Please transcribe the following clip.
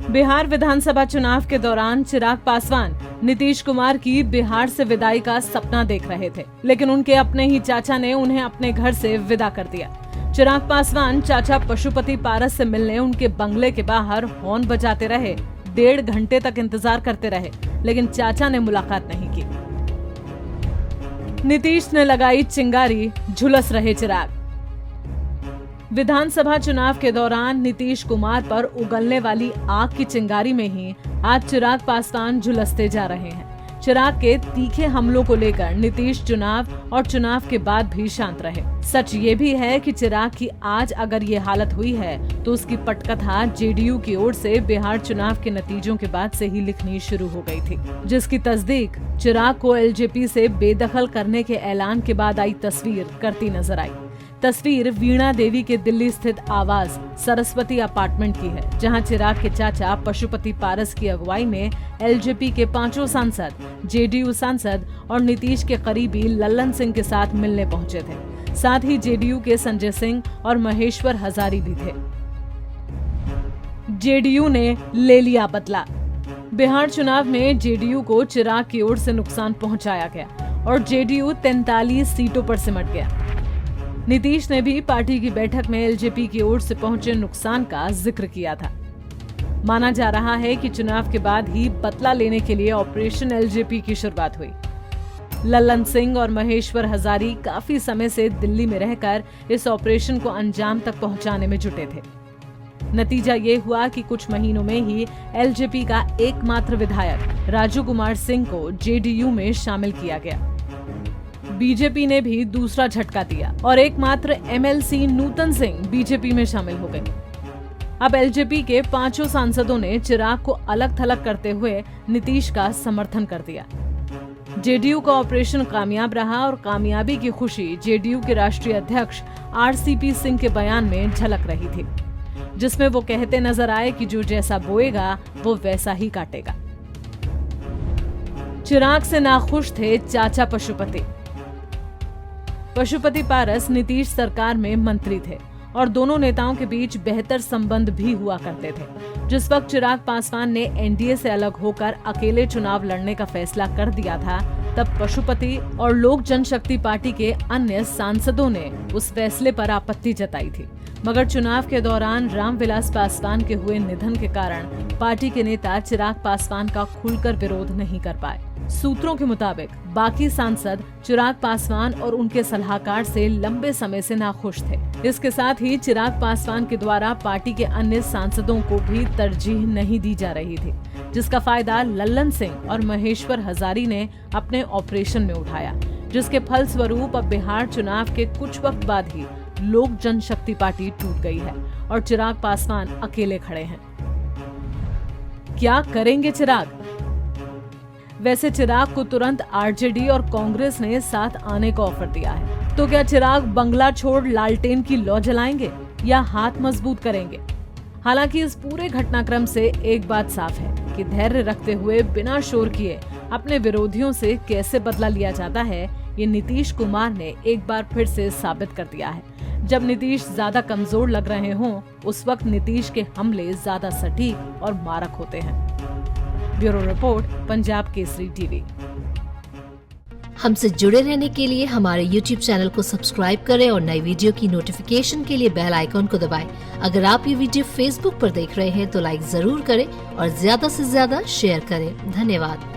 बिहार विधानसभा चुनाव के दौरान चिराग पासवान नीतीश कुमार की बिहार से विदाई का सपना देख रहे थे, लेकिन उनके अपने ही चाचा ने उन्हें अपने घर से विदा कर दिया। चिराग पासवान चाचा पशुपति पारस से मिलने उनके बंगले के बाहर हॉर्न बजाते रहे। 1.5 घंटे तक इंतजार करते रहे, लेकिन चाचा ने मुलाकात नहीं की। नीतीश ने लगाई चिंगारी, झुलस रहे चिराग। विधानसभा चुनाव के दौरान नीतीश कुमार पर उगलने वाली आग की चिंगारी में ही आज चिराग पासवान झुलसते जा रहे हैं। चिराग के तीखे हमलों को लेकर नीतीश चुनाव और चुनाव के बाद भी शांत रहे। सच ये भी है कि चिराग की आज अगर ये हालत हुई है तो उसकी पटकथा जेडीयू की ओर से बिहार चुनाव के नतीजों के बाद से ही लिखनी शुरू हो गई थी, जिसकी तस्दीक चिराग को एलजेपी से बेदखल करने के ऐलान के बाद आई तस्वीर करती नजर आई। तस्वीर वीणा देवी के दिल्ली स्थित आवास सरस्वती अपार्टमेंट की है, जहां चिराग के चाचा पशुपति पारस की अगुवाई में एलजेपी के 5 सांसद, जेडीयू सांसद और नीतीश के करीबी लल्लन सिंह के साथ मिलने पहुंचे थे। साथ ही जेडीयू के संजय सिंह और महेश्वर हजारी भी थे। जेडीयू ने ले लिया बदला। बिहार चुनाव में जेडीयू को चिराग की ओर से नुकसान पहुंचाया गया और जेडीयू 43 सीटों पर सिमट गया। नीतीश ने भी पार्टी की बैठक में एलजेपी की ओर से पहुंचे नुकसान का जिक्र किया था। माना जा रहा है कि चुनाव के बाद ही बदला लेने के लिए ऑपरेशन एलजेपी की शुरुआत हुई। लल्लन सिंह और महेश्वर हजारी काफी समय से दिल्ली में रहकर इस ऑपरेशन को अंजाम तक पहुंचाने में जुटे थे। नतीजा ये हुआ कि कुछ महीनों में ही एलजेपी का एकमात्र विधायक राजू कुमार सिंह को जेडीयू में शामिल किया गया। बीजेपी ने भी दूसरा झटका दिया और एकमात्र एमएलसी नूतन सिंह बीजेपी में शामिल हो गए। अब एलजेपी के 5 सांसदों ने चिराग को अलग थलग करते हुए नीतीश का समर्थन कर दिया। जेडीयू का ऑपरेशन कामयाब रहा और कामयाबी की खुशी जेडीयू के राष्ट्रीय अध्यक्ष आरसीपी सिंह के बयान में झलक रही थी, जिसमें वो कहते नजर आए कि जो जैसा बोएगा वो वैसा ही काटेगा। चिराग से नाखुश थे चाचा पशुपति पारस नीतीश सरकार में मंत्री थे और दोनों नेताओं के बीच बेहतर संबंध भी हुआ करते थे। जिस वक्त चिराग पासवान ने एनडीए से अलग होकर अकेले चुनाव लड़ने का फैसला कर दिया था, तब पशुपति और लोक जनशक्ति पार्टी के अन्य सांसदों ने उस फैसले पर आपत्ति जताई थी। मगर चुनाव के दौरान रामविलास पासवान के हुए निधन के कारण पार्टी के नेता चिराग पासवान का खुलकर विरोध नहीं कर पाए। सूत्रों के मुताबिक बाकी सांसद चिराग पासवान और उनके सलाहकार से लंबे समय से नाखुश थे। इसके साथ ही चिराग पासवान के द्वारा पार्टी के अन्य सांसदों को भी तरजीह नहीं दी जा रही थी, जिसका फायदा लल्लन सिंह और महेश्वर हजारी ने अपने ऑपरेशन में उठाया, जिसके फलस्वरूप अब बिहार चुनाव के कुछ वक्त बाद ही लोक जनशक्ति पार्टी टूट गई है और चिराग पासवान अकेले खड़े हैं। क्या करेंगे चिराग? वैसे चिराग को तुरंत आरजेडी और कांग्रेस ने साथ आने का ऑफर दिया है, तो क्या चिराग बंगला छोड़ लालटेन की लौ जलाएंगे या हाथ मजबूत करेंगे? हालांकि इस पूरे घटनाक्रम से एक बात साफ है कि धैर्य रखते हुए बिना शोर किए अपने विरोधियों से कैसे बदला लिया जाता है, ये नीतीश कुमार ने एक बार फिर से साबित कर दिया है। जब नीतीश ज्यादा कमजोर लग रहे हों, उस वक्त नीतीश के हमले ज्यादा सटीक और मारक होते हैं। Bureau report, Punjab Kesari TV. हमसे जुड़े रहने के लिए हमारे YouTube चैनल को सब्सक्राइब करें और नई वीडियो की नोटिफिकेशन के लिए बेल आइकॉन को दबाएं। अगर आप ये वीडियो Facebook पर देख रहे हैं तो लाइक जरूर करें और ज्यादा से ज्यादा शेयर करें। धन्यवाद।